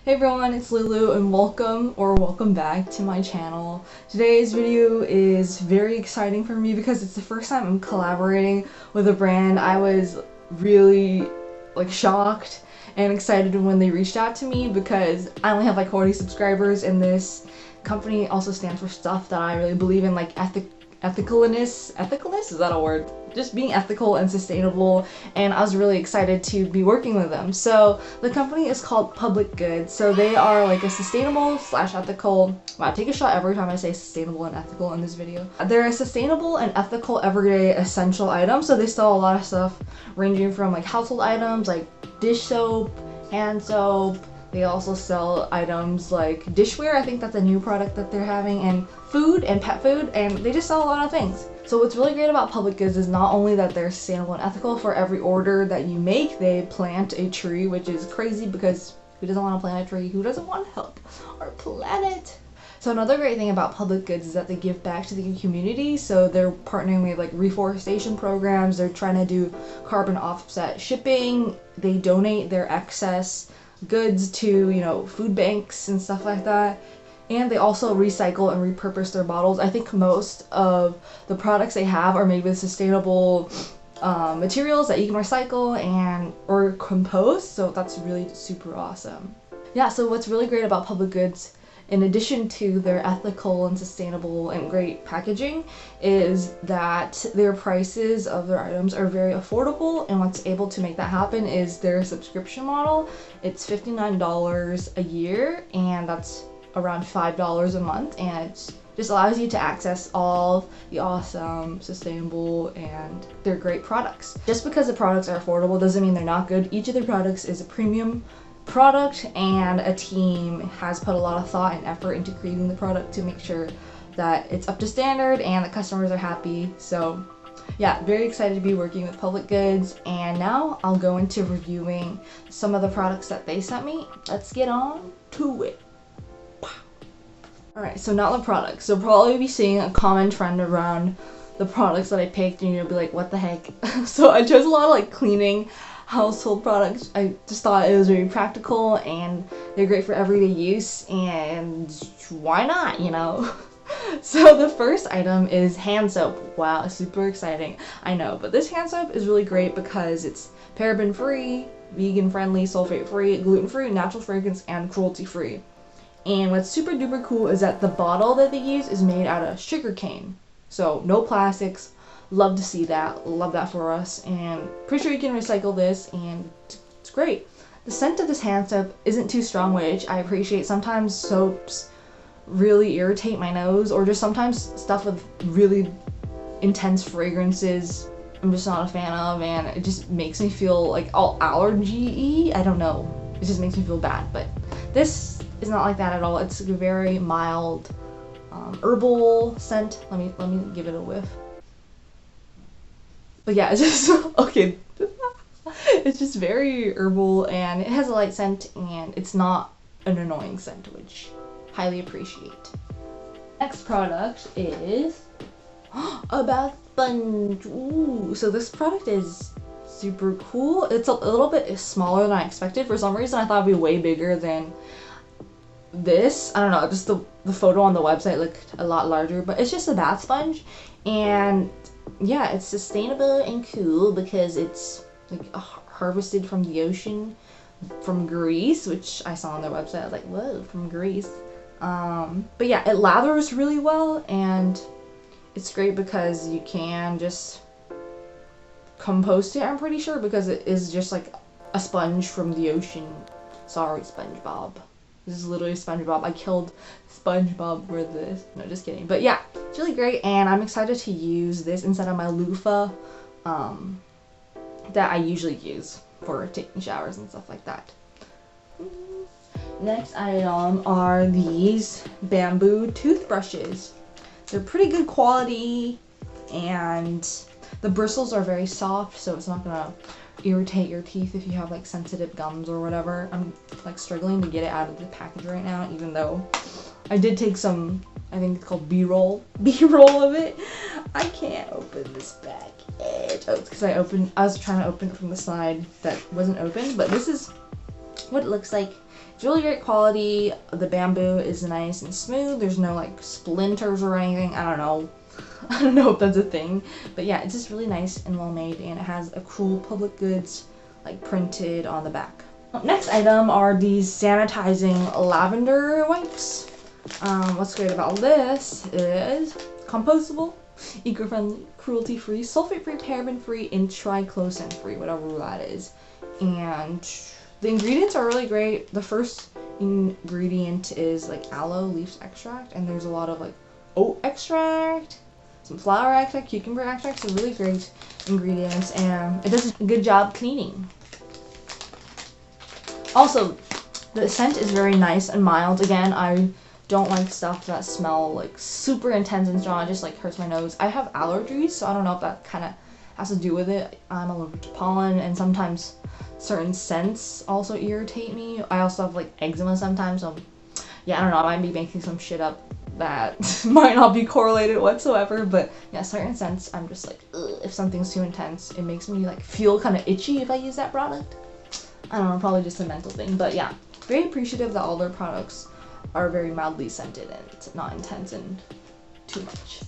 Hey everyone, it's Lulu and welcome back to my channel. Today's video is very exciting for me because it's the first time I'm collaborating with a brand. I was really shocked and excited when they reached out to me because I only have 40 subscribers, and this company also stands for stuff that I really believe in, like ethicalness, is that a word? Just being ethical and sustainable, and I was really excited to be working with them. So the company is called Public Goods. So they are a sustainable / ethical, wow, take a shot every time I say sustainable and ethical in this video. They're a sustainable and ethical everyday essential item. So they sell a lot of stuff ranging from household items like dish soap, hand soap. They also sell items like dishware, I think that's a new product that they're having, and food and pet food, and they just sell a lot of things. So what's really great about Public Goods is not only that they're sustainable and ethical. For every order that you make, they plant a tree, which is crazy because who doesn't want to plant a tree? Who doesn't want to help our planet? So another great thing about Public Goods is that they give back to the community. So they're partnering with reforestation programs. They're trying to do carbon offset shipping. They donate their excess goods to food banks and stuff like that, and they also recycle and repurpose their bottles. I think most of the products they have are made with sustainable materials that you can recycle or compost, so that's really super awesome. Yeah, so what's really great about Public Goods, in addition to their ethical and sustainable and great packaging, is that their prices of their items are very affordable, and what's able to make that happen is their subscription model. It's $59 a year, and that's around $5 a month, and it just allows you to access all the awesome, sustainable, and they're great products. Just because the products are affordable doesn't mean they're not good. Each of their products is a premium product, and a team has put a lot of thought and effort into creating the product to make sure that it's up to standard and the customers are happy. So yeah, very excited to be working with Public Goods, and now I'll go into reviewing some of the products that they sent me. Let's get on to it. Alright, so now the products. So probably be seeing a common trend around the products that I picked, and you'll be like, what the heck? So I chose a lot of cleaning household products. I just thought it was very practical and they're great for everyday use, and why not, So the first item is hand soap. Wow, super exciting. I know, but this hand soap is really great because it's paraben free, vegan friendly, sulfate free, gluten free, natural fragrance, and cruelty free. And what's super duper cool is that the bottle that they use is made out of sugar cane. So no plastics. Love to see that. Love that for us. And pretty sure you can recycle this, and it's great. The scent of this hand soap isn't too strong, which I appreciate. Sometimes soaps really irritate my nose, or just sometimes stuff with really intense fragrances I'm just not a fan of, and it just makes me feel all allergy-y. I don't know. It just makes me feel bad, but this is not like that at all. It's a very mild herbal scent. Let me give it a whiff. But yeah, it's just okay. It's just very herbal, and it has a light scent, and it's not an annoying scent, which highly appreciate. Next product is a bath sponge. Ooh, so this product is super cool. It's a little bit smaller than I expected. For some reason I thought it'd be way bigger than this. I don't know, just the photo on the website looked a lot larger, but it's just a bath sponge, and yeah, it's sustainable and cool because it's harvested from the ocean, from Greece, which I saw on their website. I was like, whoa, from Greece. But yeah, it lathers really well, and it's great because you can just compost it, I'm pretty sure, because it is just a sponge from the ocean. Sorry, SpongeBob. This is literally SpongeBob. I killed SpongeBob for this. No, just kidding. But yeah, it's really great, and I'm excited to use this instead of my loofah that I usually use for taking showers and stuff like that. Next item are these bamboo toothbrushes. They're pretty good quality, and the bristles are very soft, so it's not gonna irritate your teeth if you have sensitive gums or whatever. I'm struggling to get it out of the package right now, even though I did take some, I think it's called B-roll of it. I can't open this package. Oh, it's because I was trying to open it from the side that wasn't open, but this is what it looks like. It's really great quality. The bamboo is nice and smooth. There's no like splinters or anything. I don't know. I don't know if that's a thing. But yeah, it's just really nice and well made, and it has a cool Public Goods like printed on the back. Next item are these sanitizing lavender wipes. What's great about this is compostable, eco-friendly, cruelty-free, sulfate-free, paraben-free, and triclosan-free, whatever that is. And the ingredients are really great. The first ingredient is like aloe leaf extract, and there's a lot of like oat extract, some flower extract, cucumber extract, so really great ingredients, and it does a good job cleaning. Also, the scent is very nice and mild. Again, I don't like stuff that smell like super intense and strong. It just like hurts my nose. I have allergies, so I don't know if that kind of has to do with it. I'm allergic to pollen, and sometimes certain scents also irritate me. I also have like eczema sometimes, so yeah, I don't know. I might be making some shit up that might not be correlated whatsoever, but yeah, certain scents I'm just like, ugh, if something's too intense, it makes me like feel kind of itchy if I use that product. I don't know, probably just a mental thing, but yeah, very appreciative that all their products are very mildly scented and it's not intense and too much.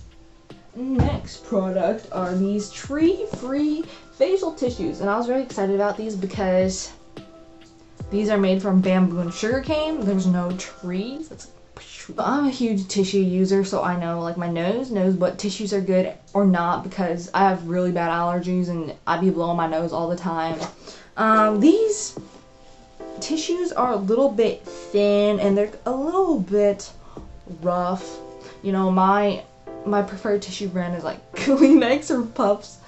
Next product are these tree-free facial tissues, and I was very excited about these because these are made from bamboo and sugarcane. There's no trees. I'm a huge tissue user, so I know like my nose knows what tissues are good or not because I have really bad allergies and I be blowing my nose all the time. These tissues are a little bit thin and they're a little bit rough. You know, my preferred tissue brand is like Kleenex or Puffs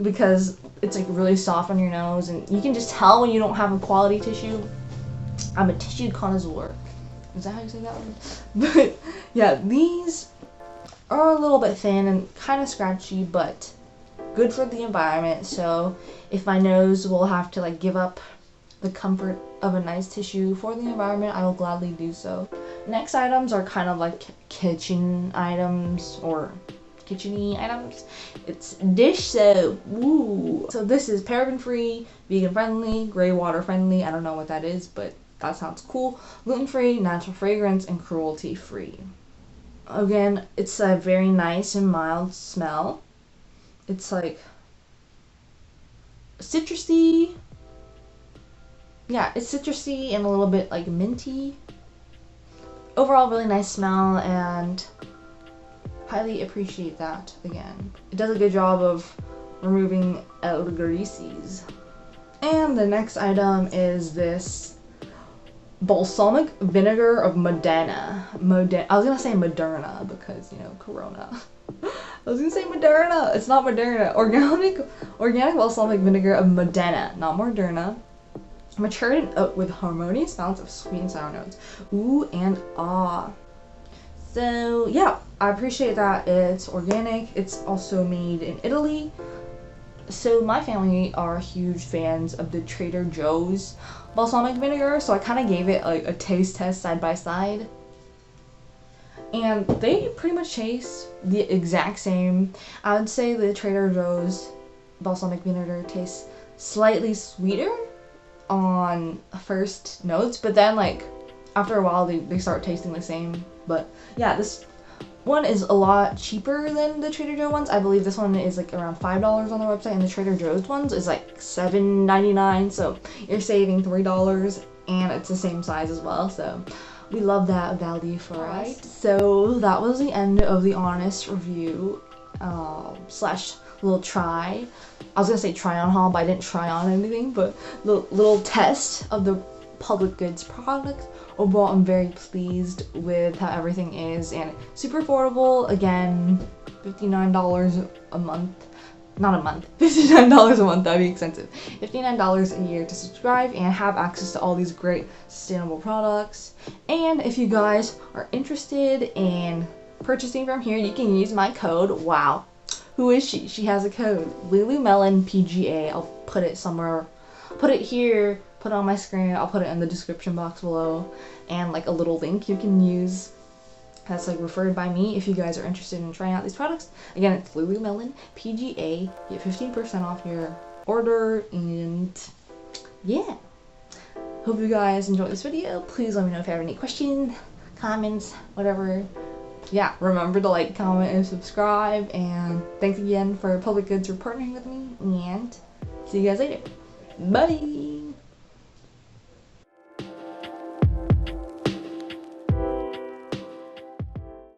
because it's like really soft on your nose and you can just tell when you don't have a quality tissue. I'm a tissue connoisseur. Is that how you say that one? But yeah, these are a little bit thin and kind of scratchy, but good for the environment. So if my nose will have to like give up the comfort of a nice tissue for the environment, I will gladly do so. Next items are kind of like kitchen items or kitchen-y items. It's dish soap. Woo! So this is paraben-free, vegan-friendly, gray water-friendly. I don't know what that is, but that sounds cool. Gluten-free, natural fragrance, and cruelty-free. Again, it's a very nice and mild smell. It's like citrusy. Yeah, it's citrusy and a little bit like minty. Overall, really nice smell and highly appreciate that. Again, it does a good job of removing el greases. And the next item is this balsamic vinegar of Moderna. I was gonna say Moderna because, you know, Corona. I was gonna say Moderna. It's not Moderna. Organic balsamic vinegar of Moderna, not Moderna. Matured in oat with harmonious balance of sweet and sour notes. Ooh and ah. So yeah, I appreciate that it's organic. It's also made in Italy. So my family are huge fans of the Trader Joe's balsamic vinegar, so I kind of gave it like a taste test side by side. And they pretty much taste the exact same. I would say the Trader Joe's balsamic vinegar tastes slightly sweeter on first notes, but then like after a while they start tasting the same. But yeah, this one is a lot cheaper than the Trader Joe ones. I believe this one is like around $5 on their website, and the Trader Joe's ones is like $7.99, so you're saving $3, and it's the same size as well, so we love that value for us. So that was the end of the honest review slash little try. I was gonna say try on haul, but I didn't try on anything, but the little test of the Public Goods product. Overall, I'm very pleased with how everything is, and super affordable. Again, $59 a month. Not a month. $59 a month, that'd be expensive. $59 a year to subscribe and have access to all these great sustainable products. And if you guys are interested in purchasing from here, you can use my code. Wow. Who is she? She has a code. LuluMelonPGA. I'll put it somewhere. Put it here. Put it on my screen. I'll put it in the description box below, and like a little link you can use that's like referred by me if you guys are interested in trying out these products. Again, it's LuluMelonPGA. Get 15% off your order, and yeah. Hope you guys enjoyed this video. Please let me know if you have any questions, comments, whatever. Yeah, remember to like, comment, and subscribe. And thanks again for Public Goods for partnering with me. And see you guys later. Bye!